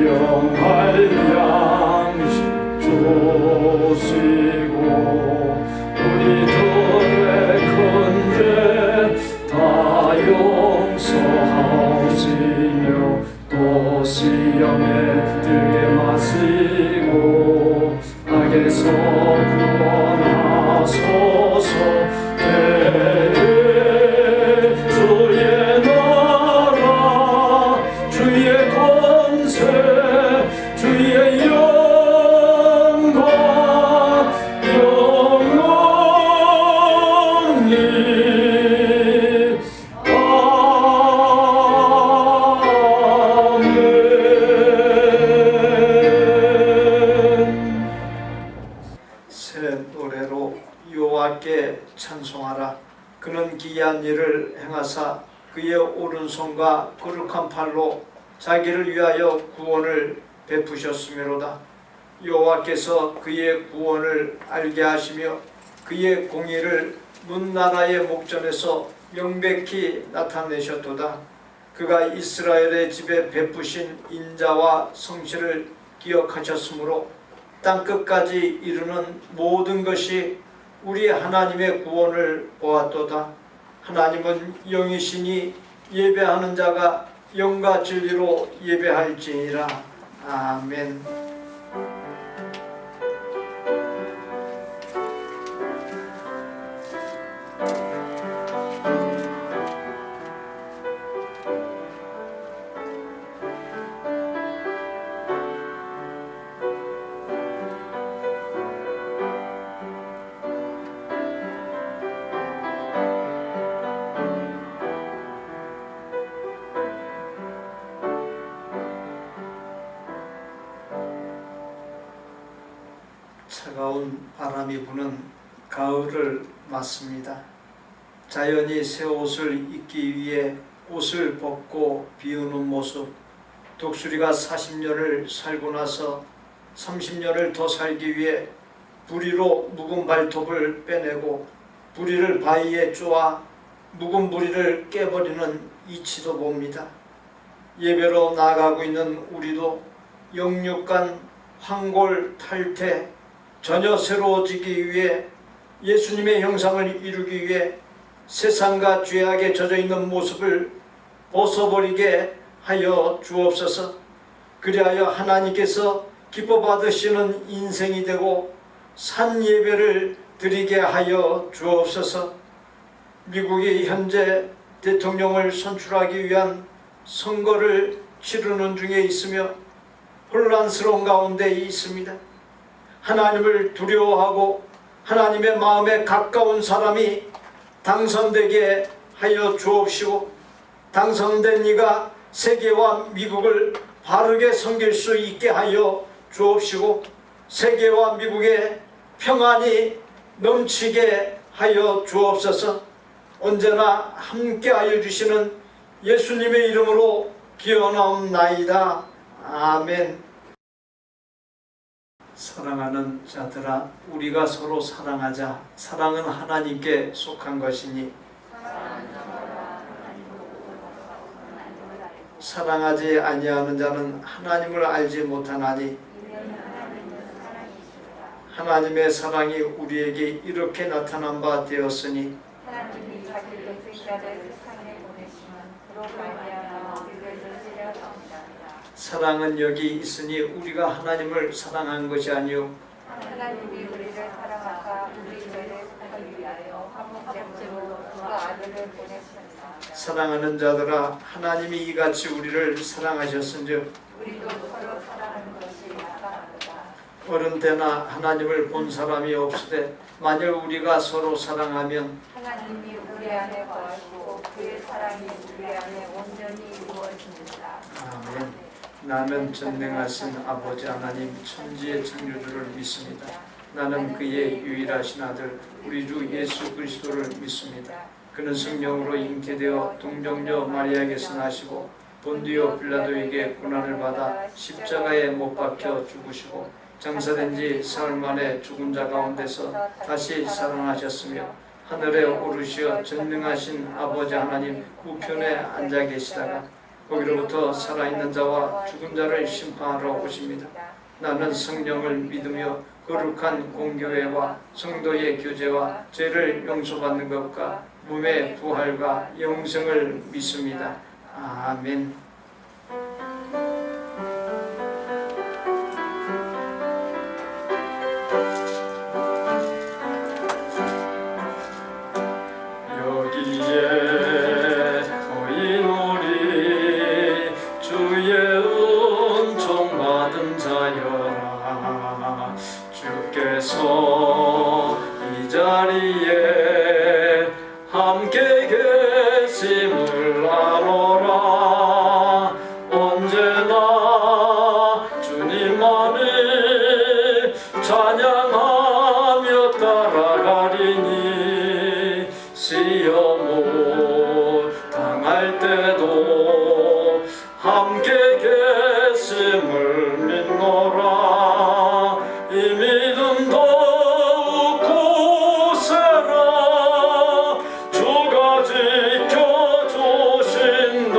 일용할 양식 주시고 우리들의 큰 죄 다 용서하시며 또 시험에 들게 마시고 악에서 구원하소서. 대대 주의 나라 주의 권세 주의 영광 영원히 새 노래로 여호와께 찬송하라. 그는 기이한 일을 행하사 그의 오른손과 거룩한 팔로 자기를 위하여 구원을 베푸셨으므로다. 여호와께서 그의 구원을 알게 하시며 그의 공의를 문나라의 목전에서 명백히 나타내셨도다. 그가 이스라엘의 집에 베푸신 인자와 성실을 기억하셨으므로 땅끝까지 이르는 모든 것이 우리 하나님의 구원을 보았도다. 하나님은 영이시니 예배하는 자가 영과 진리로 예배할지니라. 아멘. 차가운 바람이 부는 가을을 맞습니다. 자연이 새 옷을 입기 위해 옷을 벗고 비우는 모습, 독수리가 40년을 살고 나서 30년을 더 살기 위해 부리로 묵은 발톱을 빼내고 부리를 바위에 쪼아 묵은 부리를 깨버리는 이치도 봅니다. 예배로 나아가고 있는 우리도 영육간 황골 탈퇴 전혀 새로워지기 위해 예수님의 형상을 이루기 위해 세상과 죄악에 젖어있는 모습을 벗어버리게 하여 주옵소서. 그리하여 하나님께서 기뻐 받으시는 인생이 되고 산 예배를 드리게 하여 주옵소서. 미국이 현재 대통령을 선출하기 위한 선거를 치르는 중에 있으며 혼란스러운 가운데 있습니다. 하나님을 두려워하고 하나님의 마음에 가까운 사람이 당선되게 하여 주옵시고 당선된 이가 세계와 미국을 바르게 섬길 수 있게 하여 주옵시고 세계와 미국에 평안이 넘치게 하여 주옵소서. 언제나 함께하여 주시는 예수님의 이름으로 기원하옵나이다. 아멘. 사랑하는 자들아, 우리가 서로 사랑하자. 사랑은 하나님께 속한 것이니 사랑하지 아니하는 자는 하나님을 알지 못하나니 하나님의 사랑이 우리에게 이렇게 나타난 바 되었으니 하나님이 자기를 독생자를 세상에 보내시면 그로 말미암아 우리를 지으려 하옵나이다. 사랑은 여기 있으니 우리가 하나님을 사랑한 것이 아니요 하나님이 우리를 사랑하사 우리 죄를 사하기 위하여 한 번째로 그가 아들을 보내셨다. 사랑하는 자들아, 하나님이 이같이 우리를 사랑하셨은즉 우리도 서로 사랑하는 것이 마땅하다. 어른 때나 하나님을 본 사람이 없으되 만일 우리가 서로 사랑하면 하나님이 우리 안에 거하시고 그의 사랑이 우리 안에 온전히 이루어집니다. 아멘. 나는 전능하신 아버지 하나님 천지의 창조주를 믿습니다. 나는 그의 유일하신 아들 우리 주 예수 그리스도를 믿습니다. 그는 성령으로 잉태되어 동정녀 마리아에게서 나시고 본디오 빌라도에게 고난을 받아 십자가에 못 박혀 죽으시고 장사된 지 사흘 만에 죽은 자 가운데서 다시 살아나셨으며 하늘에 오르시어 전능하신 아버지 하나님 우편에 앉아 계시다가 거기로부터 살아있는 자와 죽은 자를 심판하러 오십니다. 나는 성령을 믿으며 거룩한 공교회와 성도의 교제와 죄를 용서받는 것과 몸의 부활과 영생을 믿습니다. 아멘. 여기에 모인 우리 주의 은총 받은 자여라. 주께서 이 자리에 함께 계심을 아노라. 언제나 주님만을 찬양하며 따라가리니 시험을 당할 때도 함께 계심을 믿노라. 이 믿음 더욱 굳세라. 주가 지켜주신다.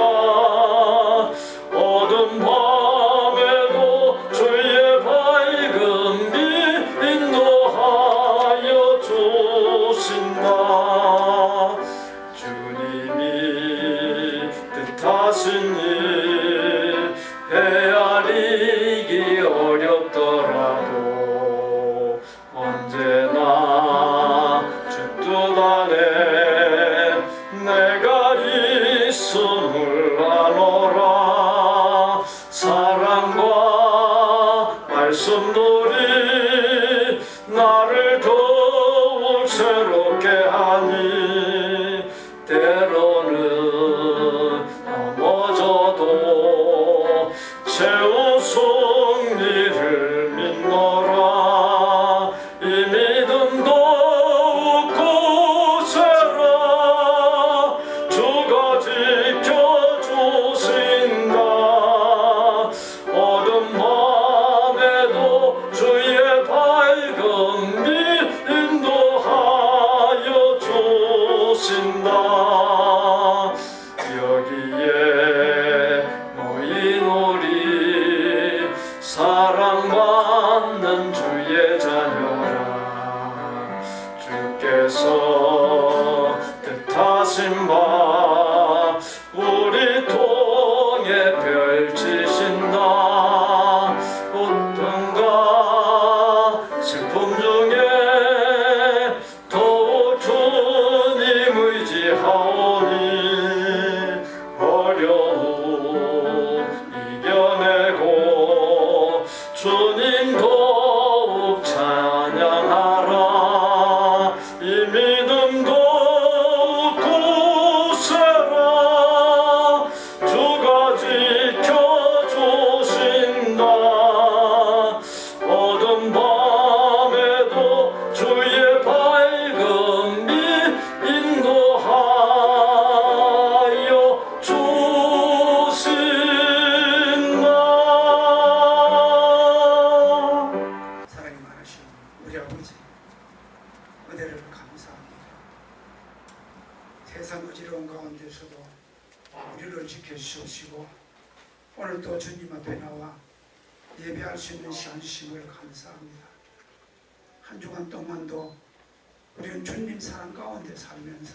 어둠 밤에도 주의 밝은 빛 인도하여 주신다. 주님이 뜻하신 일 헤아리기 어렵더라도 언제나 주 뜻 안에 내가 있음을 아노라. 사랑과 말씀들이 나를 더욱 새롭게 하니 때로는 넘어져도 최후 승리를 믿노라. 이 믿음 더욱 굳세라. 주가 지켜주신다. 어둠 밤에도 주의 밝은 빛 인도하여 주신다. 여기에 모인 우리 사랑받는 주의 자녀라. 주께서 뜻하신 바 우리 통해 펼치신다. 어떤가 슬픔 중에 더욱 주님 의지하오니 어려움 이겨내고 주님 더욱 찬양하라. 이 믿음 더욱 굳세라. 주가 지켜주신다. 어둠 밤에도 주의 밝은 빛 인도하여 주신다. 사랑이 많으신 우리 아버지 은혜를 감사합니다. 세상 어지러운 가운데서도 우리를 지켜주시고 오늘 또 주님 앞에 나와 예배할 수 있는 시간 주심을 감사합니다. 한 주간 동안도 우리는 주님 사랑 가운데 살면서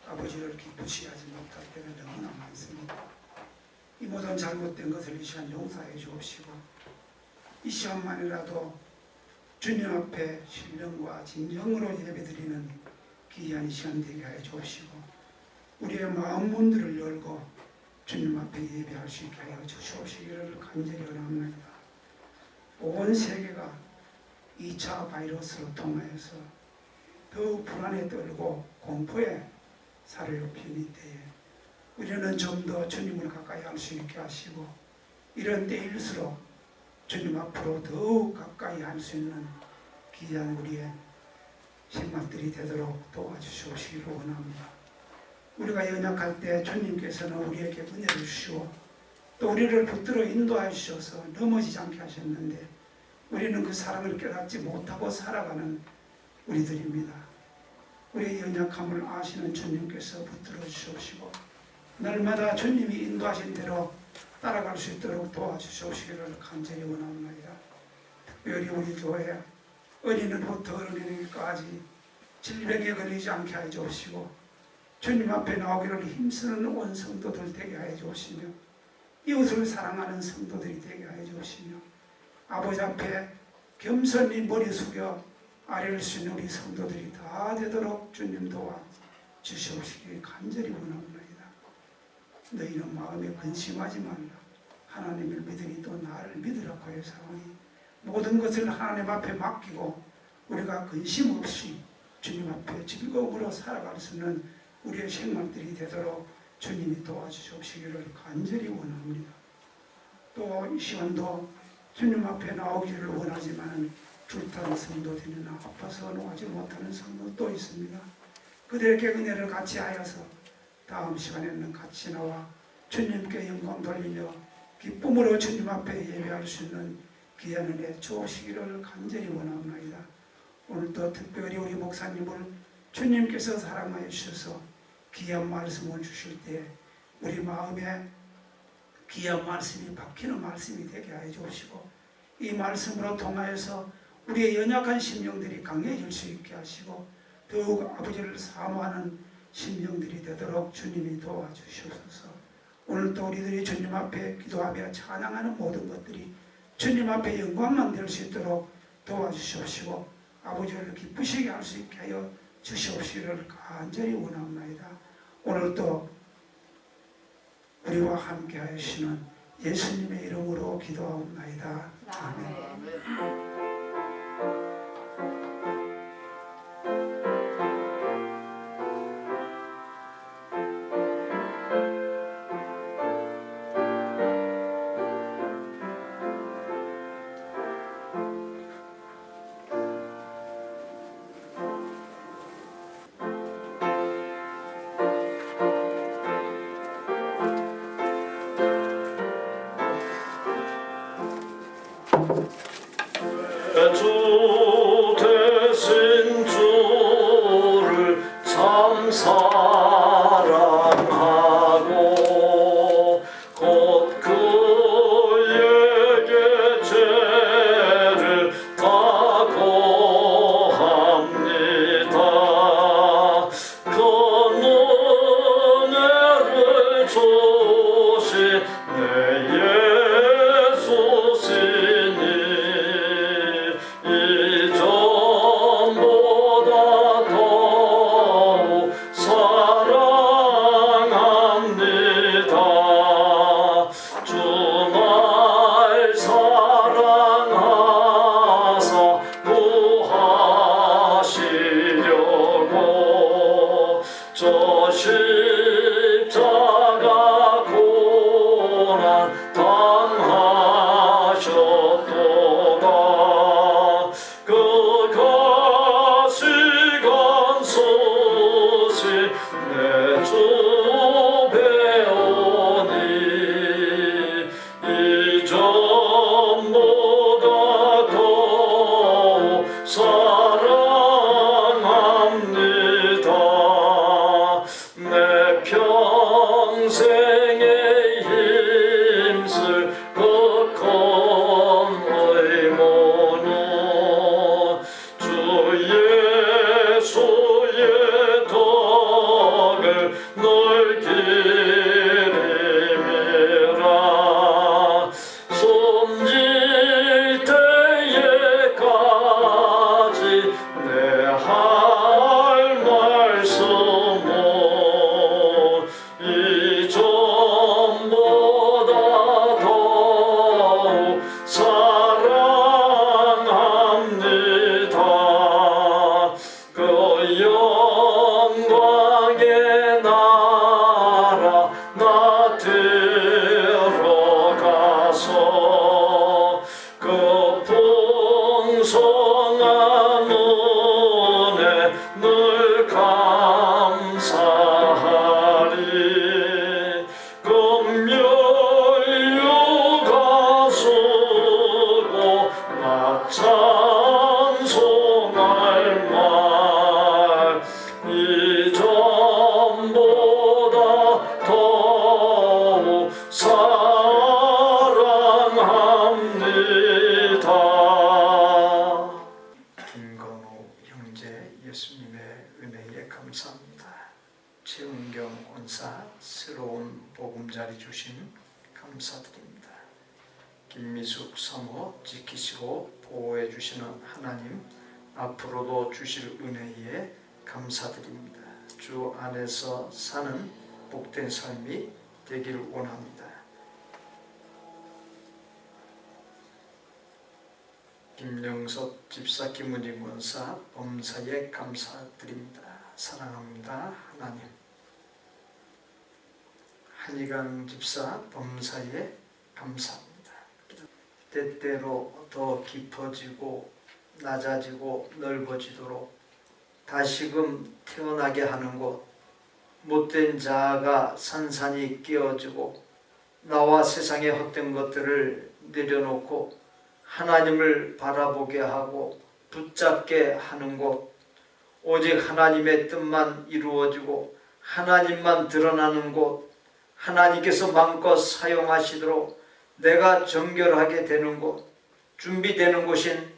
아버지를 기쁘시 하지 못할 때가 너무나 많습니다. 이 모든 잘못된 것을 이 시간 용서해 주옵시고 이 시간만이라도 주님 앞에 신령과 진정으로 예배드리는 귀한 시간 되게 하여 주옵시고 우리의 마음 문들을 열고 주님 앞에 예배할 수 있게 하여 주시옵시기를 간절히 원합니다. 온 세계가 2차 바이러스로 통하여서 더욱 불안에 떨고 공포에 사로잡힌 때에 우리는 좀 더 주님을 가까이 할 수 있게 하시고 이런 때일수록 주님 앞으로 더욱 가까이 할 수 있는 귀한 우리의 생각들이 되도록 도와주시기를 원합니다. 우리가 연약할 때 주님께서는 우리에게 은혜를 주시고 또 우리를 붙들어 인도하여 주셔서 넘어지지 않게 하셨는데 우리는 그 사랑을 깨닫지 못하고 살아가는 우리들입니다. 우리의 연약함을 아시는 주님께서 붙들어 주시옵시고 날마다 주님이 인도하신 대로 따라갈 수 있도록 도와주시기를 간절히 원합니다. 특별히 우리 교회 어린이부터 어른이까지 질병에 걸리지 않게 하여 주시고 주님 앞에 나오기를 힘쓰는 온 성도들 되게 하여 주시며 이웃을 사랑하는 성도들이 되게 하여 주시며 아버지 앞에 겸손히 머리 숙여 아뢰를 수 있는 우리 성도들이 다 되도록 주님 도와 주시옵시기 간절히 원합니다. 너희는 마음에 근심하지 말라. 하나님을 믿으니 또 나를 믿으라고 하여 사오니 모든 것을 하나님 앞에 맡기고 우리가 근심 없이 주님 앞에 즐거움으로 살아갈 수 있는 우리의 생활들이 되도록 주님이 도와주시기를 간절히 원합니다. 또 이 시간도 주님 앞에 나오기를 원하지만 줄타는 성도들이나 아파서 나오지 못하는 성도도 있습니다. 그들에게 은혜를 같이 하여서 다음 시간에는 같이 나와 주님께 영광 돌리며 기쁨으로 주님 앞에 예배할 수 있는 귀한 은혜 주시기를 간절히 원합니다. 오늘도 특별히 우리 목사님을 주님께서 사랑하여 주셔서 귀한 말씀을 주실 때 우리 마음에 귀한 말씀이 박히는 말씀이 되게 하여 주시고 이 말씀으로 통하여서 우리의 연약한 심령들이 강해질 수 있게 하시고 더욱 아버지를 사모하는 심령들이 되도록 주님이 도와주시옵소서. 오늘도 우리들이 주님 앞에 기도하며 찬양하는 모든 것들이 주님 앞에 영광만 될 수 있도록 도와주시옵시고 아버지를 기쁘시게 할 수 있게 하여 주시옵시기를 간절히 원합니다. 오늘도 우리와 함께 하시는 예수님의 이름으로 기도하옵나이다. 아멘. 주 대신 주를 참 사랑하고 곧 그에게 죄를 다 고합니다. 그 은혜를 주신 내 저 십자가 고난 당하셨도다. 그 가시관 소식 내 주 배우니 이전보다 더욱 사랑합니다. 내 평생의 힘쓸 극한 의무는 주 예수의 덕을 널 기림이라. 숨질 때에까지 내 할 말씀은 이전보다 더 김미숙 사모 지키시고 보호해 주시는 하나님, 앞으로도 주실 은혜에 감사드립니다. 주 안에서 사는 복된 삶이 되기를 원합니다. 김영석 집사, 김은희 권사 범사에 감사드립니다. 사랑합니다. 하나님. 한희강 집사 범사에 감사합니다. 때때로 더 깊어지고 낮아지고 넓어지도록 다시금 태어나게 하는 곳, 못된 자아가 산산이 끼어지고 나와 세상의 헛된 것들을 내려놓고 하나님을 바라보게 하고 붙잡게 하는 곳, 오직 하나님의 뜻만 이루어지고 하나님만 드러나는 곳, 하나님께서 마음껏 사용하시도록 내가 정결하게 되는 곳, 준비되는 곳인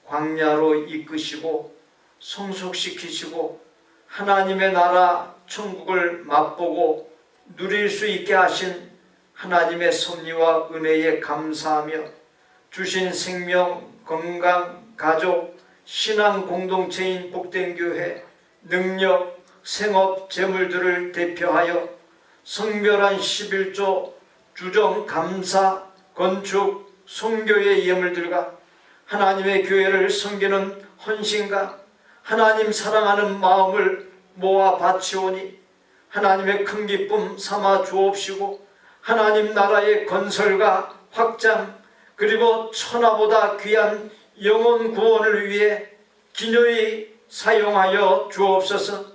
광야로 이끄시고 성숙시키시고 하나님의 나라 천국을 맛보고 누릴 수 있게 하신 하나님의 섭리와 은혜에 감사하며 주신 생명, 건강, 가족, 신앙 공동체인 복된 교회, 능력, 생업, 재물들을 대표하여 성별한 11조, 주정, 감사, 건축, 선교의 예물들과 하나님의 교회를 섬기는 헌신과 하나님 사랑하는 마음을 모아 바치오니 하나님의 큰 기쁨 삼아 주옵시고 하나님 나라의 건설과 확장, 그리고 천하보다 귀한 영혼 구원을 위해 기꺼이 사용하여 주옵소서.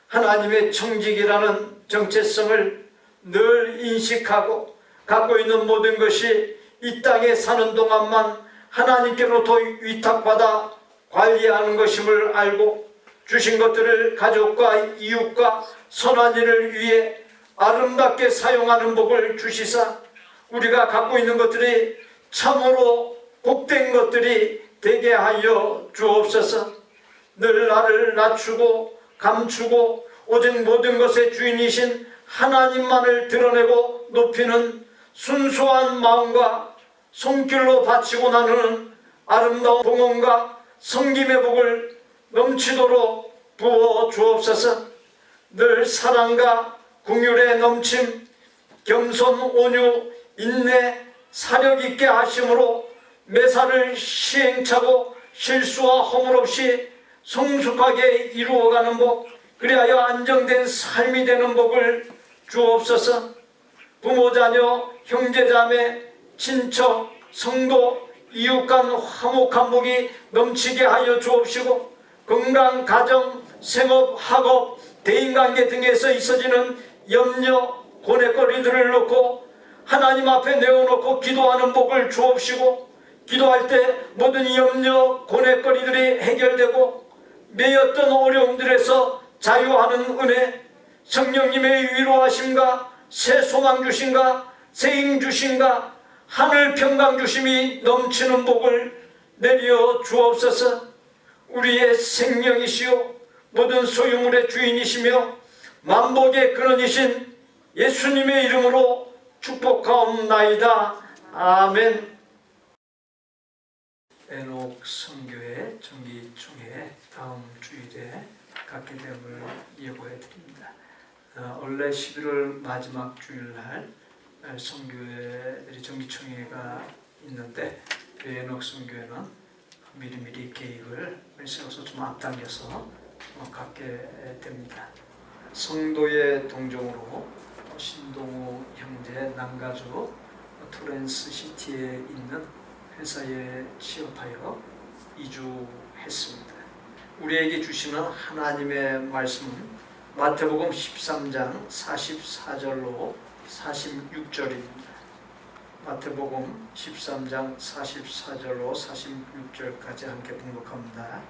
하나님의 청직이라는 정체성을 늘 인식하고 갖고 있는 모든 것이 이 땅에 사는 동안만 하나님께로부터 위탁받아 관리하는 것임을 알고 주신 것들을 가족과 이웃과 선한 일을 위해 아름답게 사용하는 복을 주시사 우리가 갖고 있는 것들이 참으로 복된 것들이 되게 하여 주옵소서. 늘 나를 낮추고 감추고 오직 모든 것의 주인이신 하나님만을 드러내고 높이는 순수한 마음과 손길로 바치고 나누는 아름다운 봉헌과 섬김의 복을 넘치도록 부어 주옵소서. 늘 사랑과 긍휼의 넘침, 겸손, 온유, 인내, 사력 있게 하심으로 매사를 시행착오 실수와 허물 없이 성숙하게 이루어가는 복, 그리하여 안정된 삶이 되는 복을 주옵소서. 부모, 자녀, 형제, 자매, 친척, 성도, 이웃 간 화목한 복이 넘치게 하여 주옵시고 건강, 가정, 생업, 학업, 대인관계 등에서 있어지는 염려, 고뇌거리들을 놓고 하나님 앞에 내어놓고 기도하는 복을 주옵시고 기도할 때 모든 염려, 고뇌거리들이 해결되고 매였던 어려움들에서 자유하는 은혜, 성령님의 위로하심과 새 소망 주심과 새 힘 주심과 하늘 평강 주심이 넘치는 복을 내려 주옵소서. 우리의 생명이시요 모든 소유물의 주인이시며 만복의 근원이신 예수님의 이름으로 축복하옵나이다. 아멘. 에녹 선교회 정기총회 다음 주일에 갖게 됨을 예고해 드립니다. 원래 11월 마지막 주일날 선교회들이 정기총회가 있는데 에녹 선교회는 미리미리 계획을 세워서 좀 앞당겨서 갖게 됩니다. 성도의 동정으로 신동우 형제 남가주 토렌스 시티에 있는 회사에 취업하여 이주했습니다. 우리에게 주시는 하나님의 말씀은 마태복음 13장 44절로 46절입니다. 마태복음 13장 44절로 46절까지 함께 봉독합니다.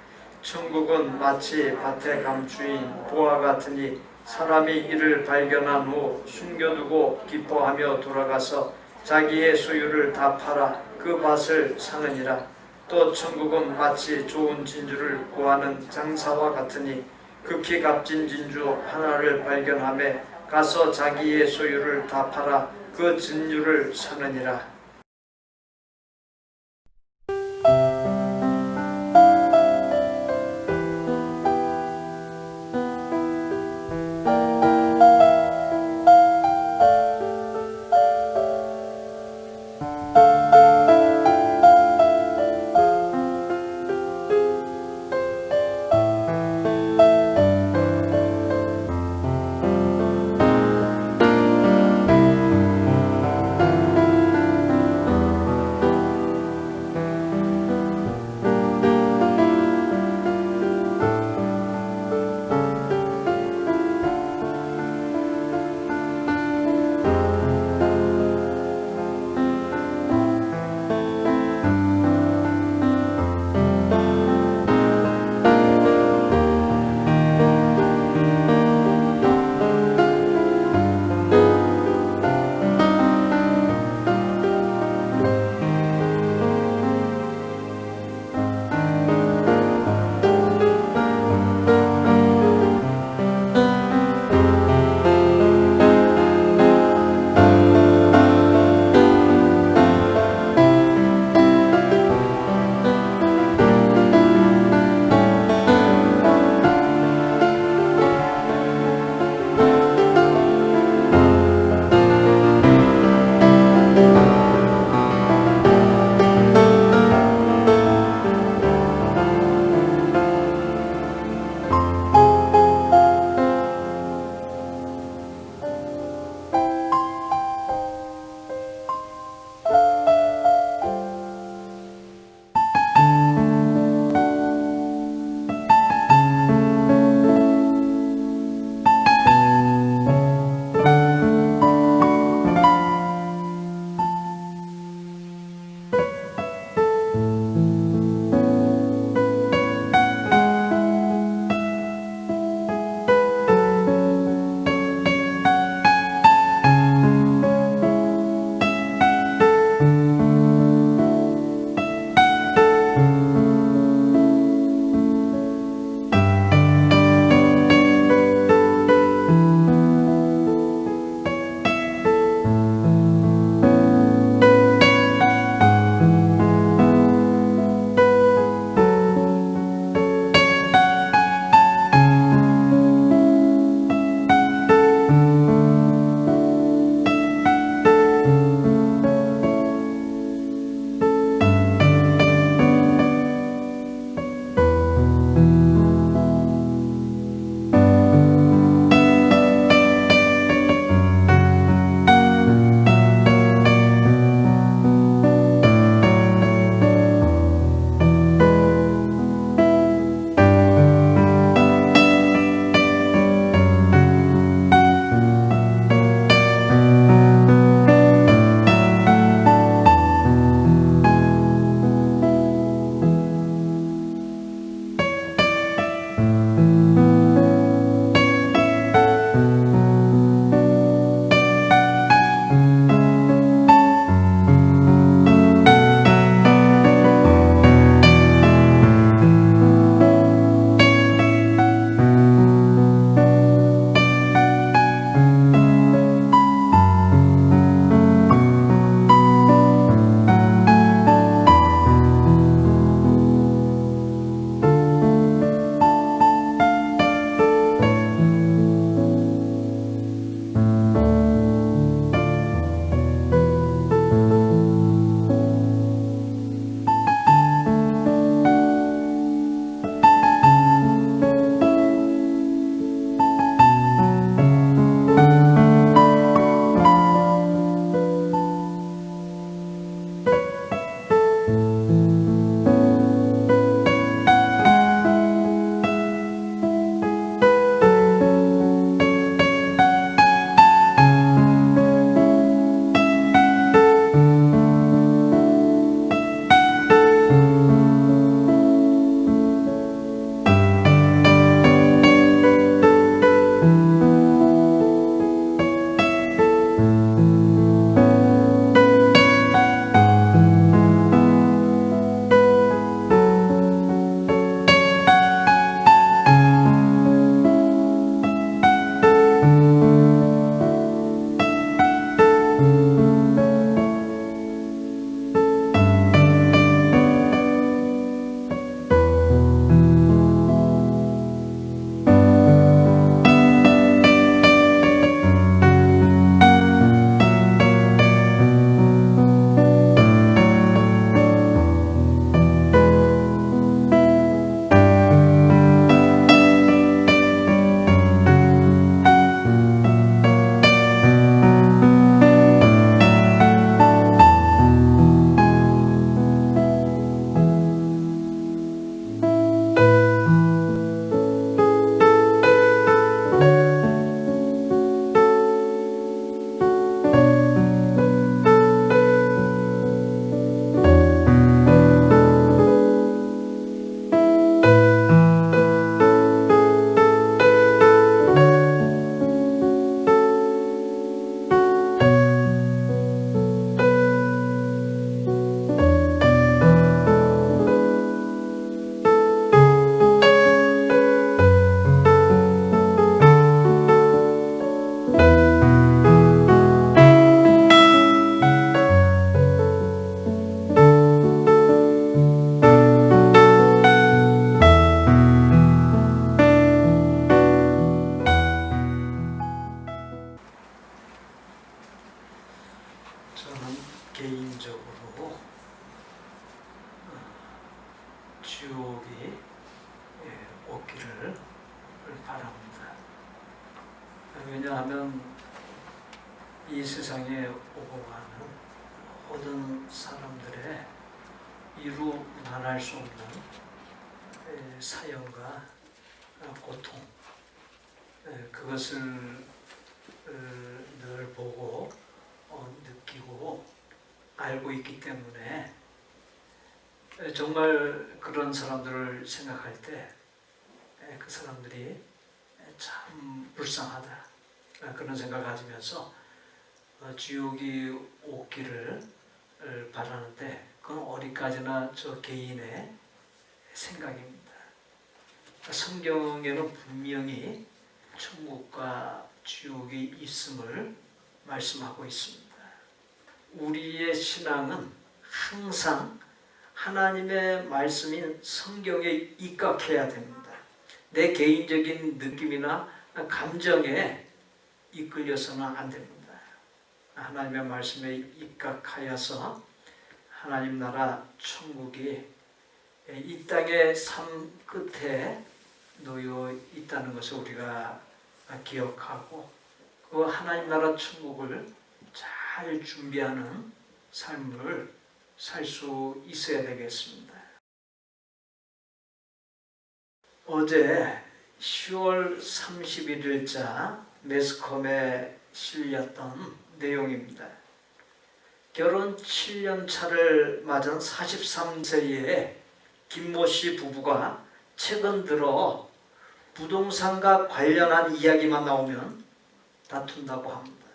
천국은 마치 밭에 감추인 보화 같으니 사람이 이를 발견한 후 숨겨두고 기뻐하며 돌아가서 자기의 소유를 다 팔아 그 밭을 사느니라. 또 천국은 마치 좋은 진주를 구하는 장사와 같으니 극히 값진 진주 하나를 발견하며 가서 자기의 소유를 다 팔아 그 진주를 사느니라. 개인적으로 지옥이 없기를 바랍니다. 왜냐하면 이 세상에 오고 가는 모든 사람들의 이루 말할 수 없는 사연과 고통, 그것을 늘 보고 느끼고 알고 있기 때문에 정말 그런 사람들을 생각할 때 그 사람들이 참 불쌍하다 그런 생각을 가지면서 지옥이 오기를 바라는데 그건 어디까지나 저 개인의 생각입니다. 성경에는 분명히 천국과 지옥이 있음을 말씀하고 있습니다. 우리의 신앙은 항상 하나님의 말씀인 성경에 입각해야 됩니다. 내 개인적인 느낌이나 감정에 이끌려서는 안 됩니다. 하나님의 말씀에 입각하여서 하나님 나라 천국이 이 땅의 삶 끝에 놓여 있다는 것을 우리가 기억하고 그 하나님 나라 천국을 잘 준비하는 삶을 살 수 있어야 되겠습니다. 어제 10월 31일자 매스컴에 실렸던 내용입니다. 결혼 7년 차를 맞은 43세의 김모 씨 부부가 최근 들어 부동산과 관련한 이야기만 나오면 다툰다고 합니다.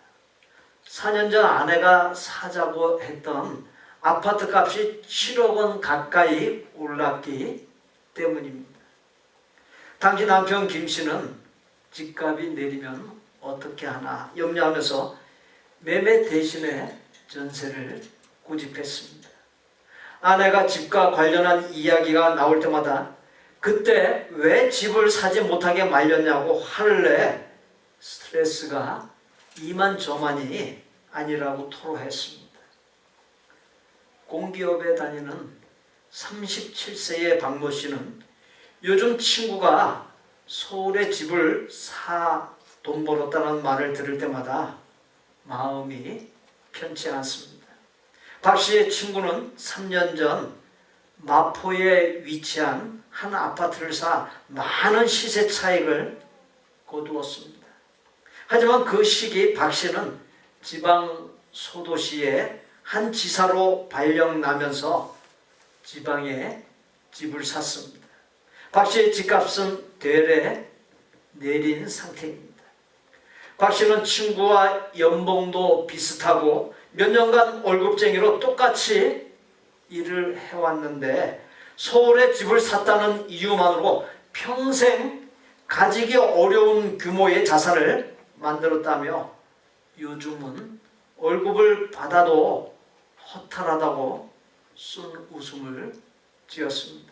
4년 전 아내가 사자고 했던 아파트 값이 7억 원 가까이 올랐기 때문입니다. 당시 남편 김 씨는 집값이 내리면 어떻게 하나 염려하면서 매매 대신에 전세를 고집했습니다. 아내가 집과 관련한 이야기가 나올 때마다 그때 왜 집을 사지 못하게 말렸냐고 화를 내 스트레스가 이만저만이 아니라고 토로했습니다. 공기업에 다니는 37세의 박모 씨는 요즘 친구가 서울에 집을 사 돈 벌었다는 말을 들을 때마다 마음이 편치 않습니다. 박 씨의 친구는 3년 전 마포에 위치한 한 아파트를 사 많은 시세 차익을 거두었습니다. 하지만 그 시기 박 씨는 지방 소도시의 한 지사로 발령나면서 지방에 집을 샀습니다. 박 씨의 집값은 되레 내린 상태입니다. 박 씨는 친구와 연봉도 비슷하고 몇 년간 월급쟁이로 똑같이 일을 해왔는데 서울에 집을 샀다는 이유만으로 평생 가지기 어려운 규모의 자산을 만들었다며 요즘은 월급을 받아도 허탈하다고 쓴 웃음을 지었습니다.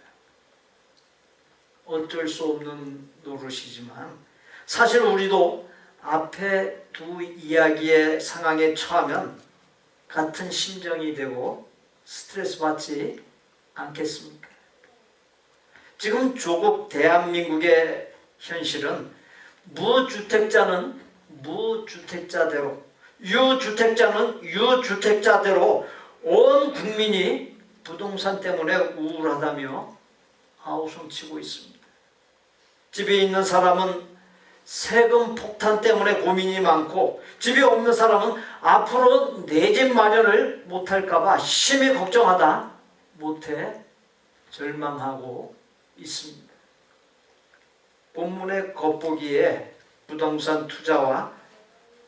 어쩔 수 없는 노릇이지만 사실 우리도 앞에 두 이야기의 상황에 처하면 같은 심정이 되고 스트레스 받지 않겠습니까? 지금 조국 대한민국의 현실은 무주택자는 무주택자대로, 유주택자는 유주택자대로 온 국민이 부동산 때문에 우울하다며 아우성치고 있습니다. 집에 있는 사람은 세금 폭탄 때문에 고민이 많고 집이 없는 사람은 앞으로 내 집 마련을 못할까봐 심히 걱정하다 못해 절망하고 있습니다. 본문의 겉보기에 부동산 투자와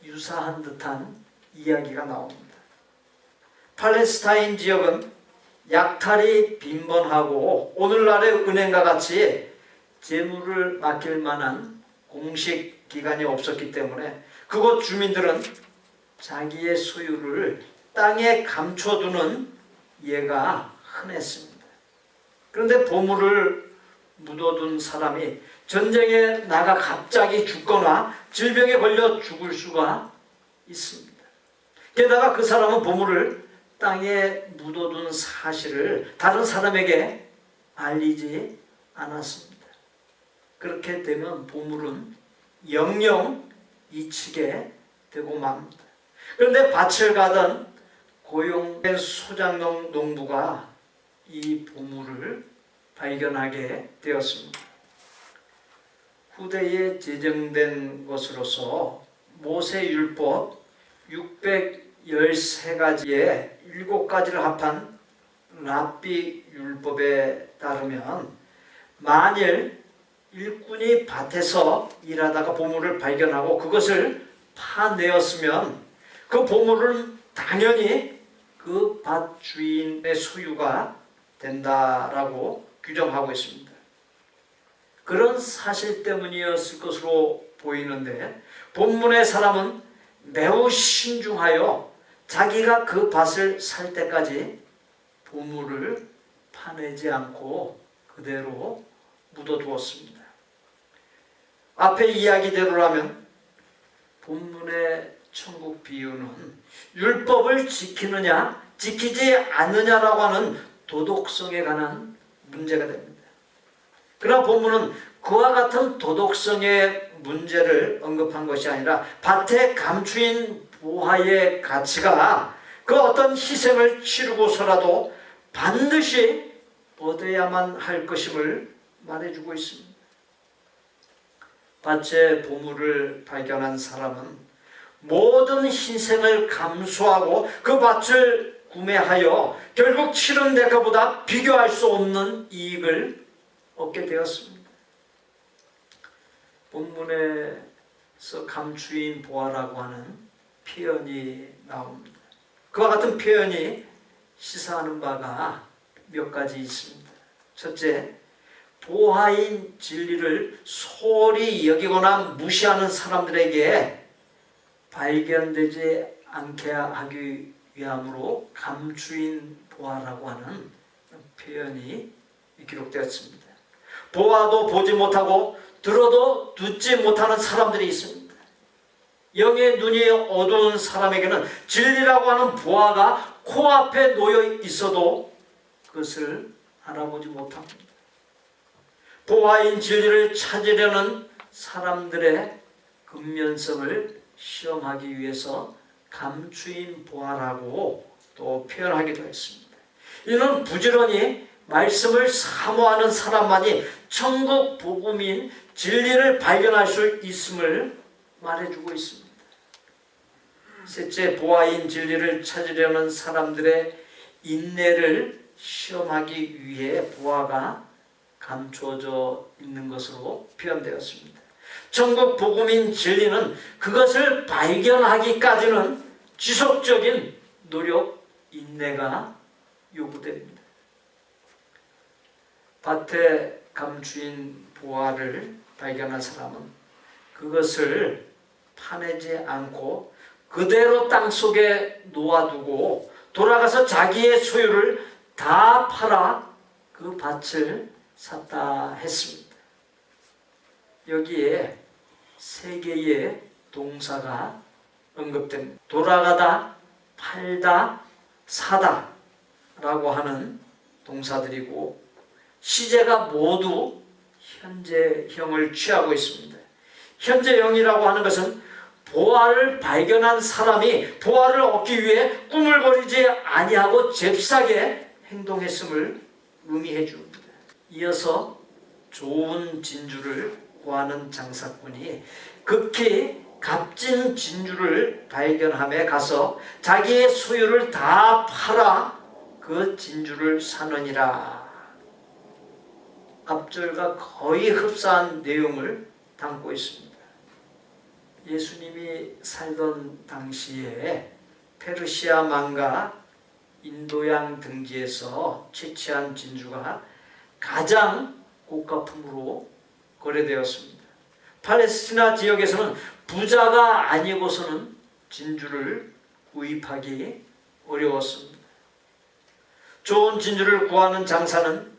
유사한 듯한 이야기가 나옵니다. 팔레스타인 지역은 약탈이 빈번하고 오늘날의 은행과 같이 재물을 맡길 만한 공식 기관이 없었기 때문에 그곳 주민들은 자기의 소유를 땅에 감춰두는 예가 흔했습니다. 그런데 보물을 묻어둔 사람이 전쟁에 나가 갑자기 죽거나 질병에 걸려 죽을 수가 있습니다. 게다가 그 사람은 보물을 땅에 묻어둔 사실을 다른 사람에게 알리지 않았습니다. 그렇게 되면 보물은 영영 잊히게 되고 맙니다. 그런데 밭을 가던 고용된 소작농 농부가 이 보물을 발견하게 되었습니다. 후대에 제정된 것으로서 모세율법 613가지의 7가지를 합한 랍비 율법에 따르면 만일 일꾼이 밭에서 일하다가 보물을 발견하고 그것을 파내었으면 그 보물은 당연히 그 밭 주인의 소유가 된다라고 규정하고 있습니다. 그런 사실 때문이었을 것으로 보이는데 본문의 사람은 매우 신중하여 자기가 그 밭을 살 때까지 보물을 파내지 않고 그대로 묻어두었습니다. 앞에 이야기대로라면 본문의 천국 비유는 율법을 지키느냐 지키지 않느냐라고 하는 도덕성에 관한 문제가 됩니다. 그러나 본문은 그와 같은 도덕성의 문제를 언급한 것이 아니라 밭에 감추인 보화의 가치가 그 어떤 희생을 치르고서라도 반드시 얻어야만 할 것임을 말해주고 있습니다. 밭에 보물을 발견한 사람은 모든 희생을 감수하고 그 밭을 구매하여 결국 치른 대가보다 비교할 수 없는 이익을 얻게 되었습니다. 본문에서 감추인 보화라고 하는 표현이 나옵니다. 그와 같은 표현이 시사하는 바가 몇 가지 있습니다. 첫째, 보화인 진리를 소홀히 여기거나 무시하는 사람들에게 발견되지 않게 하기 위함으로 감추인 보화라고 하는 표현이 기록되었습니다. 보아도 보지 못하고 들어도 듣지 못하는 사람들이 있습니다. 영의 눈이 어두운 사람에게는 진리라고 하는 보화가 코앞에 놓여 있어도 그것을 알아보지 못합니다. 보화인 진리를 찾으려는 사람들의 근면성을 시험하기 위해서 감추인 보화라고 또 표현하기도 했습니다. 이는 부지런히 말씀을 사모하는 사람만이 천국 복음인 진리를 발견할 수 있음을 말해주고 있습니다. 셋째, 보아인 진리를 찾으려는 사람들의 인내를 시험하기 위해 보아가 감춰져 있는 것으로 표현되었습니다. 천국 복음인 진리는 그것을 발견하기까지는 지속적인 노력, 인내가 요구됩니다. 밭에 감추인 보화를 발견한 사람은 그것을 파내지 않고 그대로 땅속에 놓아두고 돌아가서 자기의 소유를 다 팔아 그 밭을 샀다 했습니다. 여기에 세 개의 동사가 언급됩니다. 돌아가다, 팔다, 사다 라고 하는 동사들이고 시제가 모두 현재형을 취하고 있습니다. 현재형이라고 하는 것은 보화를 발견한 사람이 보화를 얻기 위해 꿈을 버리지 아니하고 잽싸게 행동했음을 의미해 줍니다. 이어서 좋은 진주를 구하는 장사꾼이 급히 값진 진주를 발견함에 가서 자기의 소유를 다 팔아 그 진주를 사느니라. 앞절과 거의 흡사한 내용을 담고 있습니다. 예수님이 살던 당시에 페르시아만과 인도양 등지에서 채취한 진주가 가장 고가품으로 거래되었습니다. 팔레스티나 지역에서는 부자가 아니고서는 진주를 구입하기 어려웠습니다. 좋은 진주를 구하는 장사는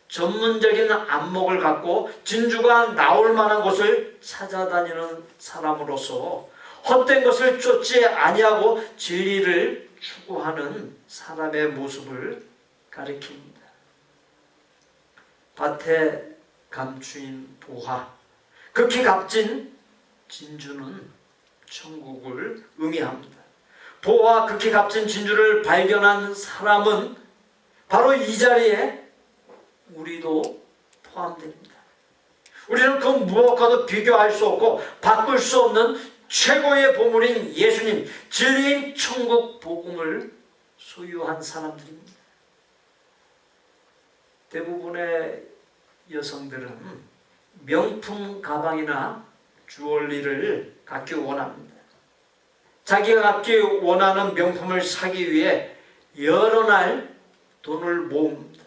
전문적인 안목을 갖고 진주가 나올 만한 곳을 찾아다니는 사람으로서 헛된 것을 쫓지 아니하고 진리를 추구하는 사람의 모습을 가리킵니다. 밭에 감추인 보화, 극히 값진 진주는 천국을 의미합니다. 보화 극히 값진 진주를 발견한 사람은 바로 이 자리에 우리도 포함됩니다. 우리는 그 무엇과도 비교할 수 없고 바꿀 수 없는 최고의 보물인 예수님, 진리인 천국 복음을 소유한 사람들입니다. 대부분의 여성들은 명품 가방이나 주얼리를 갖기 원합니다. 자기가 갖기 원하는 명품을 사기 위해 여러 날 돈을 모읍니다.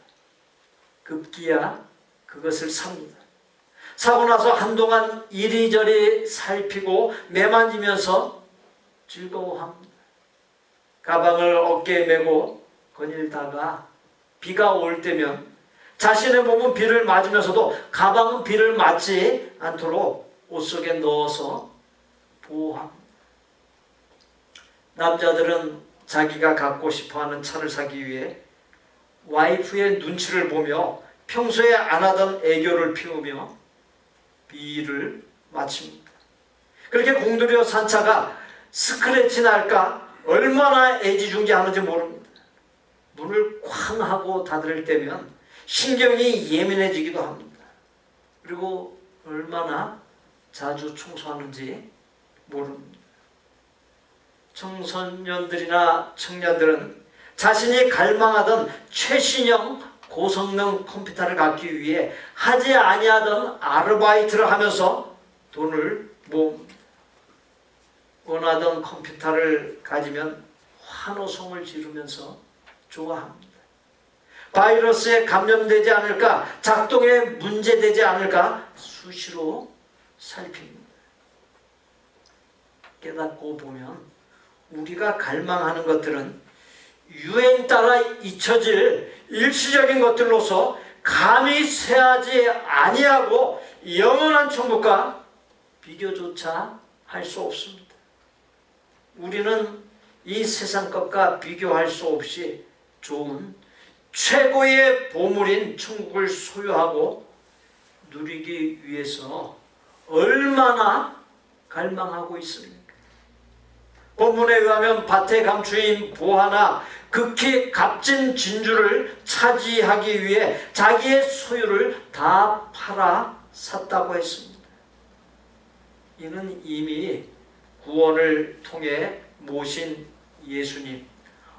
급기야 그것을 삽니다. 사고 나서 한동안 이리저리 살피고 매만지면서 즐거워합니다. 가방을 어깨에 메고 거닐다가 비가 올 때면 자신의 몸은 비를 맞으면서도 가방은 비를 맞지 않도록 옷 속에 넣어서 보호합니다. 남자들은 자기가 갖고 싶어하는 차를 사기 위해 와이프의 눈치를 보며 평소에 안 하던 애교를 피우며 비를 맞춥니다. 그렇게 공들여 산 차가 스크래치 날까 얼마나 애지중지하는지 모릅니다. 문을 쾅 하고 닫을 때면 신경이 예민해지기도 합니다. 그리고 얼마나 자주 청소하는지 모릅니다. 청소년들이나 청년들은 자신이 갈망하던 최신형 고성능 컴퓨터를 갖기 위해 하지 아니하던 아르바이트를 하면서 돈을 모읍니다. 원하던 컴퓨터를 가지면 환호성을 지르면서 좋아합니다. 바이러스에 감염되지 않을까, 작동에 문제되지 않을까 수시로 살핍니다. 깨닫고 보면 우리가 갈망하는 것들은 유행 따라 잊혀질 일시적인 것들로서 감히 쇠하지 아니하고 영원한 천국과 비교조차 할 수 없습니다. 우리는 이 세상 것과 비교할 수 없이 좋은 최고의 보물인 천국을 소유하고 누리기 위해서 얼마나 갈망하고 있습니까? 본문에 의하면 밭에 감추인 보화나 극히 값진 진주를 차지하기 위해 자기의 소유를 다 팔아 샀다고 했습니다. 이는 이미 구원을 통해 모신 예수님,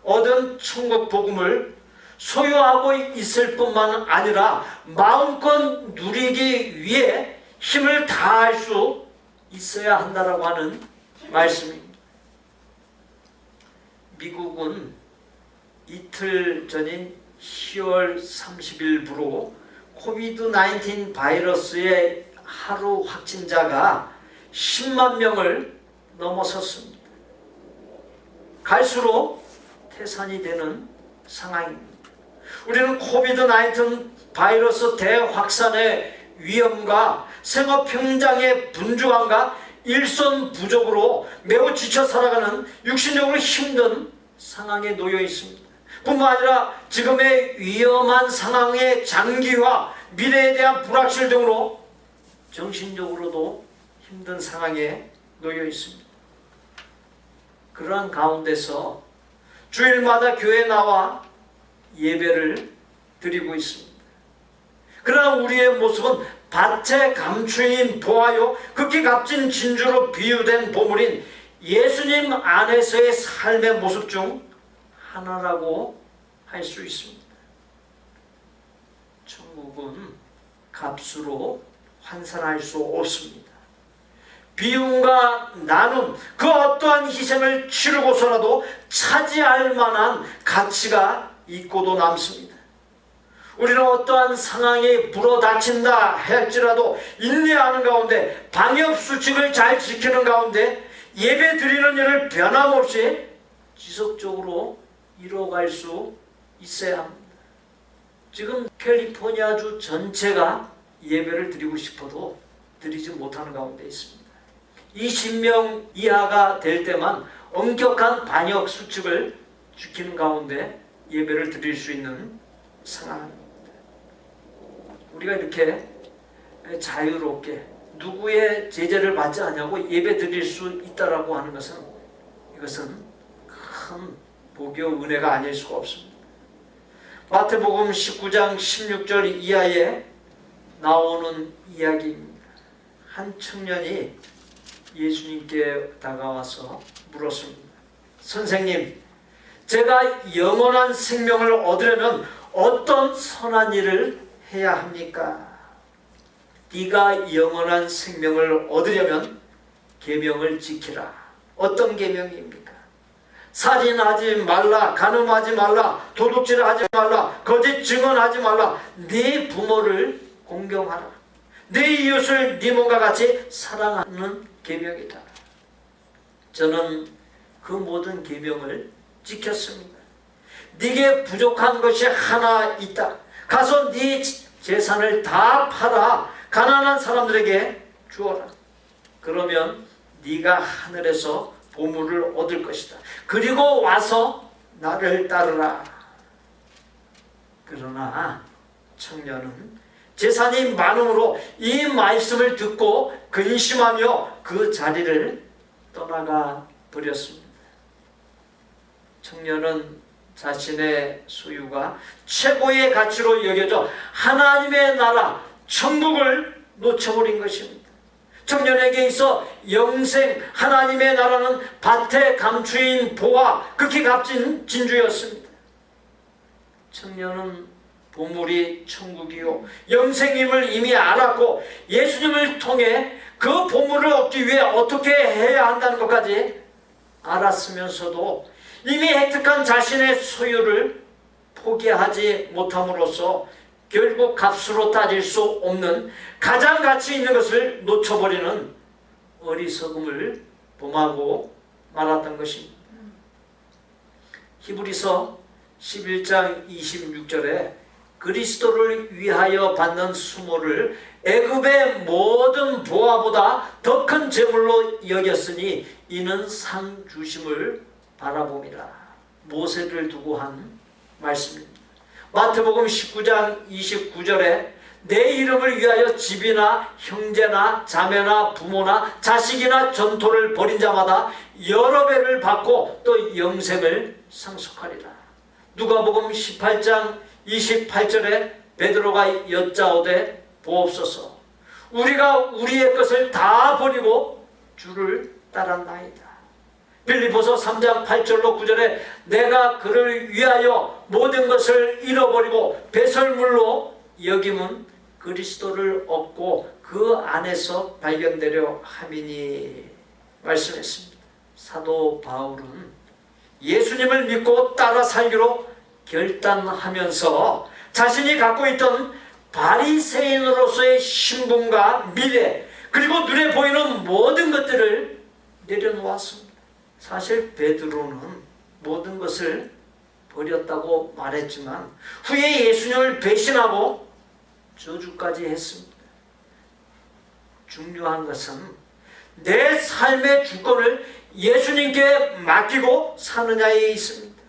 얻은 천국 복음을 소유하고 있을 뿐만 아니라 마음껏 누리기 위해 힘을 다할 수 있어야 한다라고 하는 말씀입니다. 미국은 이틀 전인 10월 30일부로 코비드-19 바이러스의 하루 확진자가 10만 명을 넘어섰습니다. 갈수록 태산이 되는 상황입니다. 우리는 코비드-19 바이러스 대확산의 위험과 생업 현장의 분주함과 일손 부족으로 매우 지쳐 살아가는 육신적으로 힘든 상황에 놓여 있습니다. 뿐만 아니라 지금의 위험한 상황의 장기화, 미래에 대한 불확실 등으로 정신적으로도 힘든 상황에 놓여 있습니다. 그러한 가운데서 주일마다 교회에 나와 예배를 드리고 있습니다. 그러나 우리의 모습은 밭에 감추인 보화요 극히 값진 진주로 비유된 보물인 예수님 안에서의 삶의 모습 중 하나라고 할 수 있습니다. 천국은 값으로 환산할 수 없습니다. 비움과 나눔, 그 어떠한 희생을 치르고서라도 차지할 만한 가치가 있고도 남습니다. 우리는 어떠한 상황이 불어닥친다 할지라도 인내하는 가운데 방역수칙을 잘 지키는 가운데 예배 드리는 일을 변함없이 지속적으로 이뤄갈 수 있어야 합니다. 지금 캘리포니아주 전체가 예배를 드리고 싶어도 드리지 못하는 가운데 있습니다. 20명 이하가 될 때만 엄격한 방역수칙을 지키는 가운데 예배를 드릴 수 있는 상황입니다. 우리가 이렇게 자유롭게 누구의 제재를 받지 않냐고 예배 드릴 수 있다라고 하는 것은 이것은 큰 복이요 은혜가 아닐 수가 없습니다. 마태복음 19장 16절 이하에 나오는 이야기입니다. 한 청년이 예수님께 다가와서 물었습니다. 선생님, 제가 영원한 생명을 얻으려면 어떤 선한 일을 해야 합니까? 네가 영원한 생명을 얻으려면 계명을 지키라. 어떤 계명입니까? 살인하지 말라, 간음하지 말라, 도둑질하지 말라, 거짓 증언하지 말라, 네 부모를 공경하라, 네 이웃을 네 몸과 같이 사랑하는 계명이다. 저는 그 모든 계명을 지켰습니다. 네게 부족한 것이 하나 있다. 가서 네 재산을 다 팔아 가난한 사람들에게 주어라. 그러면 네가 하늘에서 보물을 얻을 것이다. 그리고 와서 나를 따르라. 그러나 청년은 재산이 많음으로 이 말씀을 듣고 근심하며 그 자리를 떠나가 버렸습니다. 청년은 자신의 소유가 최고의 가치로 여겨져 하나님의 나라 천국을 놓쳐버린 것입니다. 청년에게 있어 영생 하나님의 나라는 밭에 감추인 보화 극히 값진 진주였습니다. 청년은 보물이 천국이요 영생임을 이미 알았고 예수님을 통해 그 보물을 얻기 위해 어떻게 해야 한다는 것까지 알았으면서도 이미 획득한 자신의 소유를 포기하지 못함으로써 결국 값으로 따질 수 없는 가장 가치 있는 것을 놓쳐버리는 어리석음을 범하고 말았던 것입니다. 히브리서 11장 26절에 그리스도를 위하여 받는 수모를 애굽의 모든 보화보다 더 큰 재물로 여겼으니 이는 상 주심을 바라봄이라. 모세를 두고 한 말씀입니다. 마태복음 19장 29절에 내 이름을 위하여 집이나 형제나 자매나 부모나 자식이나 전토를 벌인 자마다 여러 배를 받고 또 영생을 상속하리라. 누가복음 18장 28절에 베드로가 여짜오되 보옵소서 우리가 우리의 것을 다 버리고 주를 따랐나이다. 빌립보서 3장 8절로 9절에 내가 그를 위하여 모든 것을 잃어버리고 배설물로 여김은 그리스도를 얻고 그 안에서 발견되려 함이니 말씀했습니다. 사도 바울은 예수님을 믿고 따라 살기로 결단하면서 자신이 갖고 있던 바리새인으로서의 신분과 미래 그리고 눈에 보이는 모든 것들을 내려놓았습니다. 사실 베드로는 모든 것을 버렸다고 말했지만 후에 예수님을 배신하고 저주까지 했습니다. 중요한 것은 내 삶의 주권을 예수님께 맡기고 사느냐에 있습니다.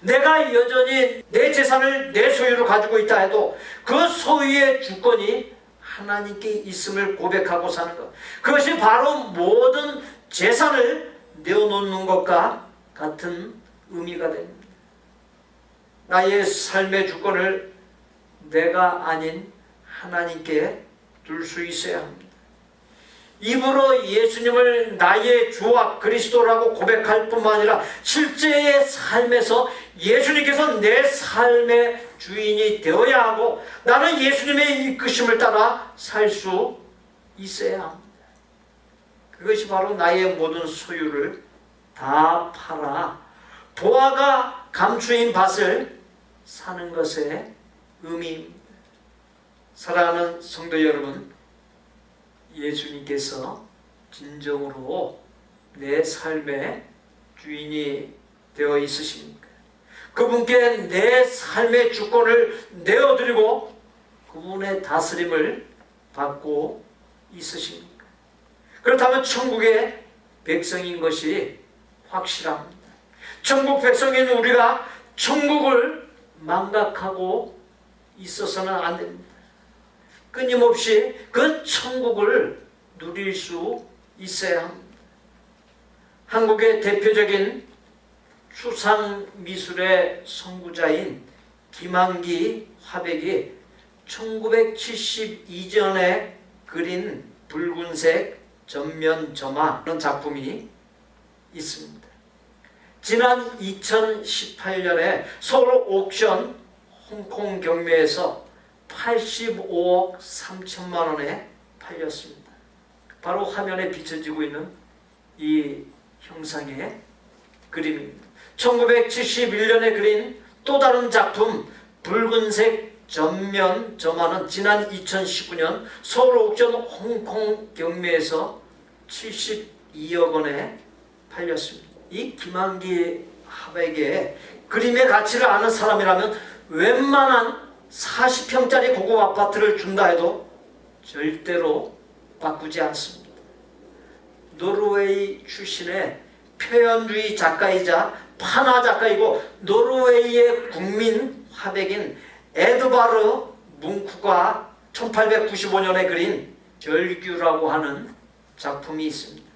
내가 여전히 내 재산을 내 소유로 가지고 있다 해도 그 소유의 주권이 하나님께 있음을 고백하고 사는 것, 그것이 바로 모든 재산을 내어놓는 것과 같은 의미가 됩니다. 나의 삶의 주권을 내가 아닌 하나님께 둘 수 있어야 합니다. 입으로 예수님을 나의 주와 그리스도라고 고백할 뿐만 아니라 실제의 삶에서 예수님께서 내 삶의 주인이 되어야 하고 나는 예수님의 이끄심을 따라 살 수 있어야 합니다. 그것이 바로 나의 모든 소유를 다 팔아 보화가 감추인 밭을 사는 것의 의미입니다. 사랑하는 성도 여러분, 예수님께서 진정으로 내 삶의 주인이 되어 있으십니까? 그분께 내 삶의 주권을 내어드리고 그분의 다스림을 받고 있으십니까? 그렇다면 천국의 백성인 것이 확실합니다. 천국 백성인 우리가 천국을 망각하고 있어서는 안 됩니다. 끊임없이 그 천국을 누릴 수 있어야 합니다. 한국의 대표적인 추상미술의 선구자인 김한기 화백이 1972년에 그린 붉은색 전면 점화라는 작품이 있습니다. 지난 2018년에 서울 옥션 홍콩 경매에서 85억 3천만 원에 팔렸습니다. 바로 화면에 비춰지고 있는 이 형상의 그림입니다. 1971년에 그린 또 다른 작품 붉은색 전면 점화는 지난 2019년 서울 옥션 홍콩 경매에서 72억 원에 팔렸습니다. 이 김한기 화백의 그림의 가치를 아는 사람이라면 웬만한 40평짜리 고급 아파트를 준다 해도 절대로 바꾸지 않습니다. 노르웨이 출신의 표현주의 작가이자 판화 작가이고 노르웨이의 국민 화백인 에드바르 뭉크가 1895년에 그린 절규라고 하는 작품이 있습니다.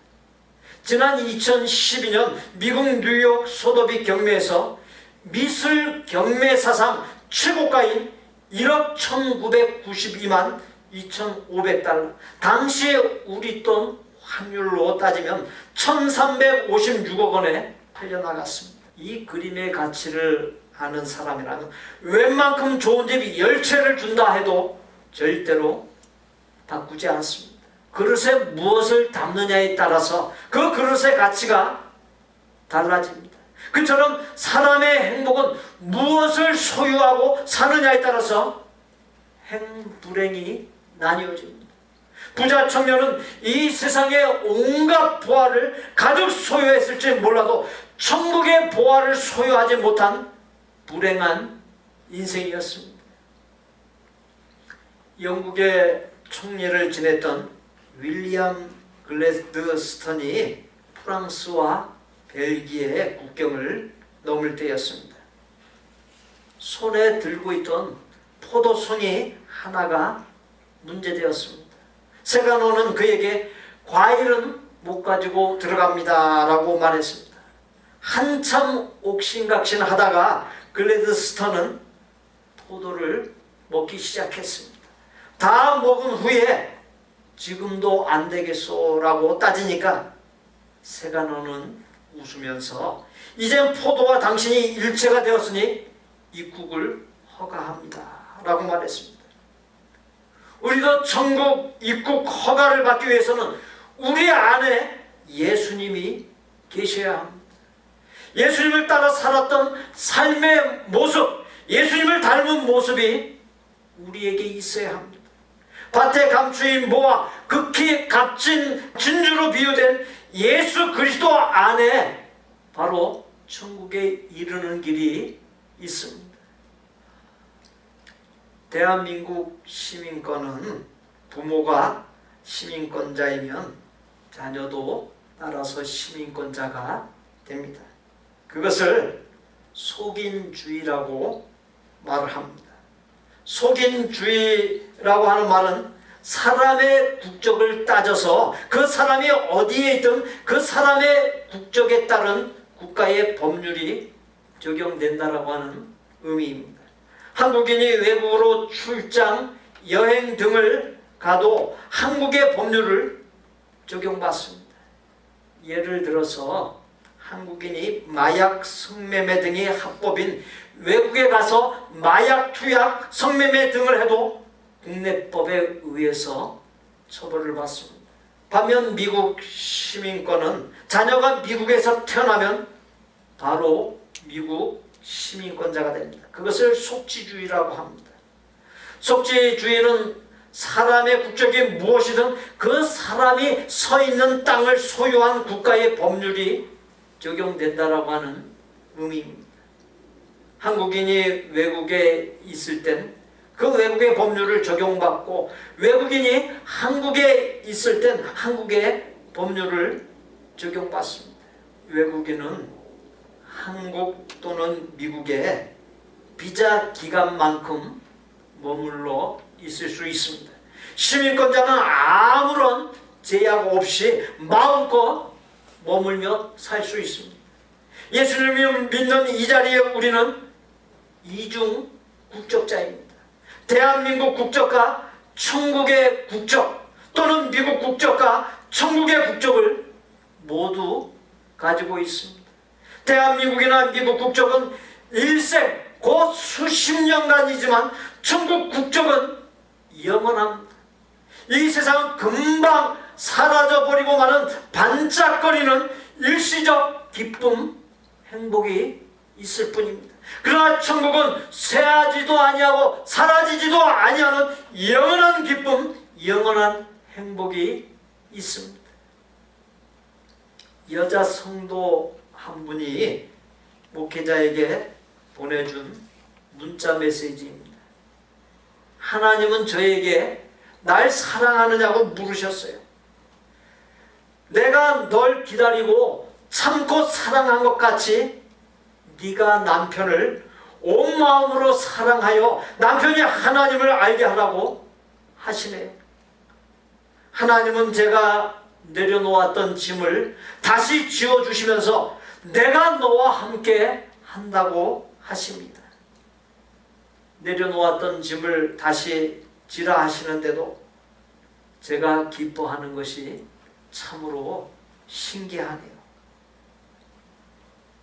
지난 2012년 미국 뉴욕 소더비 경매에서 미술 경매 사상 최고가인 1억 1992만 2,500달러, 당시의 우리 돈 환율로 따지면 1,356억 원에 팔려나갔습니다. 이 그림의 가치를 아는 사람이라면 웬만큼 좋은 집 10채를 준다 해도 절대로 바꾸지 않습니다. 그릇에 무엇을 담느냐에 따라서 그 그릇의 가치가 달라집니다. 그처럼 사람의 행복은 무엇을 소유하고 사느냐에 따라서 행불행이 나뉘어집니다. 부자 청년은 이 세상의 온갖 보화를 가득 소유했을지 몰라도 천국의 보화를 소유하지 못한 불행한 인생이었습니다. 영국의 총리를 지냈던 윌리엄 글래드스턴이 프랑스와 벨기에의 국경을 넘을 때였습니다. 손에 들고 있던 포도송이 하나가 문제되었습니다. 세간호는 그에게 과일은 못 가지고 들어갑니다 라고 말했습니다. 한참 옥신각신하다가 글래드스턴은 포도를 먹기 시작했습니다. 다 먹은 후에 지금도 안 되겠소 라고 따지니까 세간호는 웃으면서 이젠 포도와 당신이 일체가 되었으니 입국을 허가합니다 라고 말했습니다. 우리도 천국 입국 허가를 받기 위해서는 우리 안에 예수님이 계셔야 합니다. 예수님을 따라 살았던 삶의 모습, 예수님을 닮은 모습이 우리에게 있어야 합니다. 밭에 감추인 모와 극히 값진 진주로 비유된 예수 그리스도 안에 바로 천국에 이르는 길이 있습니다. 대한민국 시민권은 부모가 시민권자이면 자녀도 따라서 시민권자가 됩니다. 그것을 속인주의라고 말을 합니다. 속인주의라고 하는 말은 사람의 국적을 따져서 그 사람이 어디에 있든 그 사람의 국적에 따른 국가의 법률이 적용된다라고 하는 의미입니다. 한국인이 외국으로 출장, 여행 등을 가도 한국의 법률을 적용받습니다. 예를 들어서 한국인이 마약, 성매매 등이 합법인 외국에 가서 마약, 투약, 성매매 등을 해도 국내법에 의해서 처벌을 받습니다. 반면 미국 시민권은 자녀가 미국에서 태어나면 바로 미국 시민권자가 됩니다. 그것을 속지주의라고 합니다. 속지주의는 사람의 국적이 무엇이든 그 사람이 서 있는 땅을 소유한 국가의 법률이 적용된다라고 하는 의미입니다. 한국인이 외국에 있을 땐 그 외국의 법률을 적용받고 외국인이 한국에 있을 땐 한국의 법률을 적용받습니다. 외국인은 한국 또는 미국에 비자 기간만큼 머물러 있을 수 있습니다. 시민권자는 아무런 제약 없이 마음껏 머물며 살 수 있습니다. 예수님을 믿는 이 자리에 우리는 이중 국적자입니다. 대한민국 국적과 천국의 국적 또는 미국 국적과 천국의 국적을 모두 가지고 있습니다. 대한민국이나 미국 국적은 일생 곧 수십 년간이지만 천국 국적은 영원합니다. 이 세상은 금방 사라져버리고 마는 반짝거리는 일시적 기쁨, 행복이 있을 뿐입니다. 그러나 천국은 쇠하지도 아니하고 사라지지도 아니하는 영원한 기쁨, 영원한 행복이 있습니다. 여자 성도 한 분이 목회자에게 보내준 문자 메시지입니다. 하나님은 저에게 날 사랑하느냐고 물으셨어요. 내가 널 기다리고 참고 사랑한 것 같이 네가 남편을 온 마음으로 사랑하여 남편이 하나님을 알게 하라고 하시네요. 하나님은 제가 내려놓았던 짐을 다시 지어주시면서 내가 너와 함께 한다고 하십니다. 내려놓았던 짐을 다시 지라 하시는데도 제가 기뻐하는 것이 참으로 신기하네요.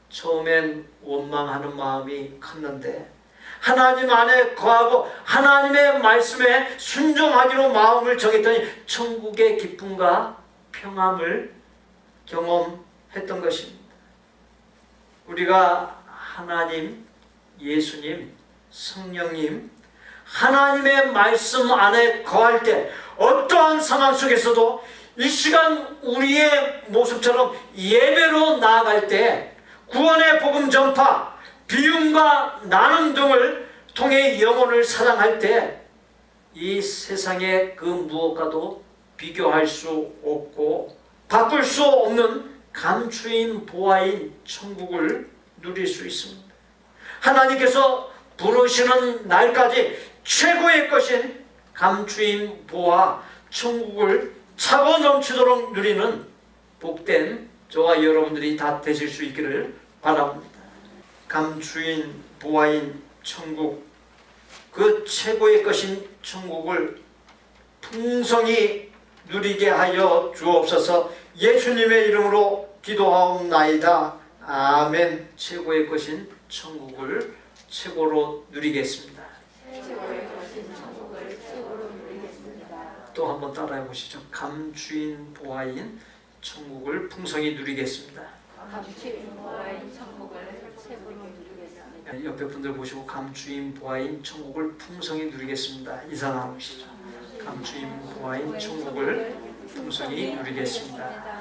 처음엔 원망하는 마음이 컸는데 하나님 안에 거하고 하나님의 말씀에 순종하기로 마음을 정했더니 천국의 기쁨과 평안을 경험했던 것입니다. 우리가 하나님, 예수님, 성령님, 하나님의 말씀 안에 거할 때 어떠한 상황 속에서도 이 시간 우리의 모습처럼 예배로 나아갈 때 구원의 복음 전파, 비움과 나눔 등을 통해 영혼을 사랑할 때 이 세상의 그 무엇과도 비교할 수 없고 바꿀 수 없는 감추인 보화인 천국을 누릴 수 있습니다. 하나님께서 부르시는 날까지 최고의 것인 감추인 보화 천국을 차고 넘치도록 누리는 복된 저와 여러분들이 다 되실 수 있기를 바랍니다. 감추인 보화인 천국, 그 최고의 것인 천국을 풍성히 누리게 하여 주옵소서. 예수님의 이름으로 기도하옵나이다. 아멘. 최고의 것인 천국을 최고로 누리겠습니다. 또 한번 따라해 보시죠. 감추인 보화인 천국을 풍성히 누리겠습니다. 감추인 보화인 천국을 최고로 누리겠습니다. 옆에 분들 보시고 감추인 보화인 천국을 풍성히 누리겠습니다. 인사 나누시죠. 감추인 보화인 천국을 풍성히 누리겠습니다.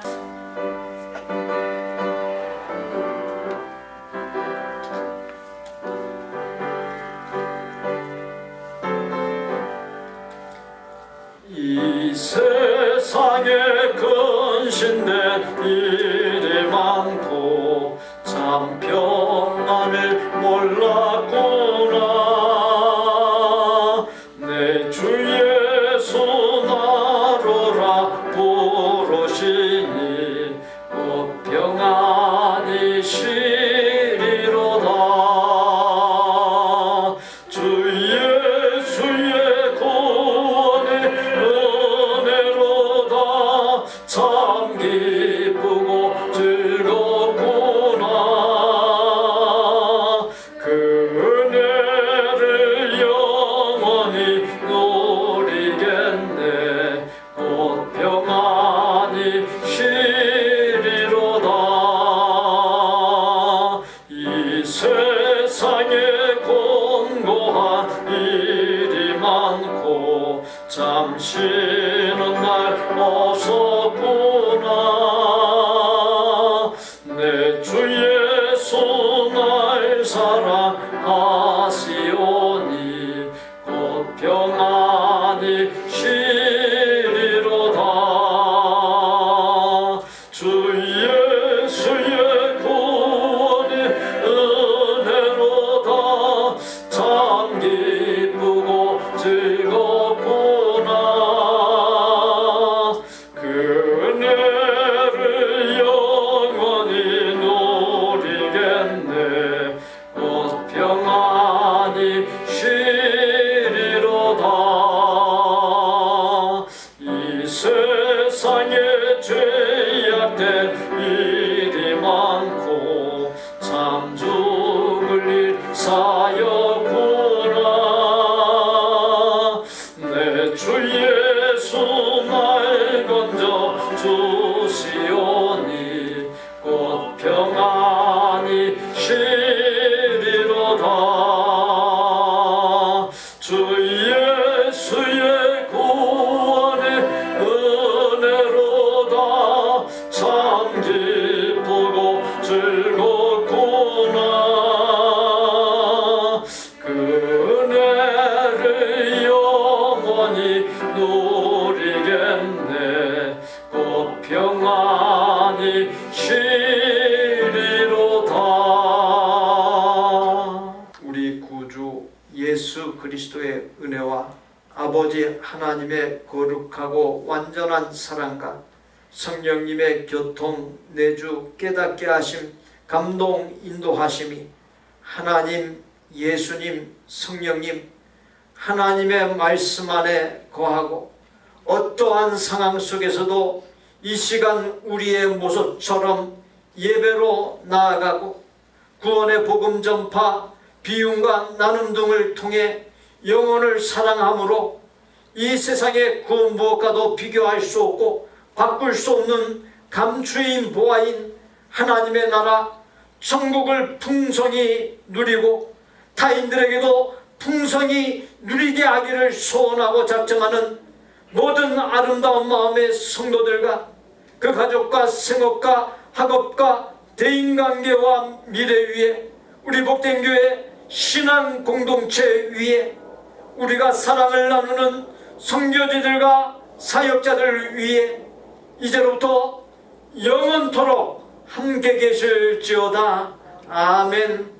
이 세상에 근신된 일이 많고 참 평안을 몰랐구나. 내 주 예수 나로라 부르시니 그 평안이 시리로다. 주 예수의 구원의 은혜로다. 참 기쁘고 즐겁구나. 그 은혜를 영원히 누리겠네. 곧 평안이 시리로다. 이 세상에 공고한 일이 많고 참 쉬는 날 없었구나. 내 주 예수 날 사랑하시오니 곧 평안이 시리로다. 주 예수의 구원의 은혜를 영원히 누리겠네. 곧 평안히 쉬리로다. 우리 구주 예수 그리스도의 은혜와 아버지 하나님의 거룩하고 완전한 사랑과 성령님의 교통, 내주, 깨닫게 하심, 감동, 인도하심이 하나님, 예수님, 성령님, 하나님의 말씀 안에 거하고 어떠한 상황 속에서도 이 시간 우리의 모습처럼 예배로 나아가고 구원의 복음 전파, 비움과 나눔 등을 통해 영혼을 사랑함으로 이 세상의 그 무엇과도 비교할 수 없고 바꿀 수 없는 감추인 보화인 하나님의 나라 천국을 풍성히 누리고 타인들에게도 풍성히 누리게 하기를 소원하고 작정하는 모든 아름다운 마음의 성도들과 그 가족과 생업과 학업과 대인관계와 미래 위에 우리 복된교회 신앙 공동체 위에 우리가 사랑을 나누는 선교지들과 사역자들 위에 이제로부터 영원토록 함께 계실지어다. 아멘.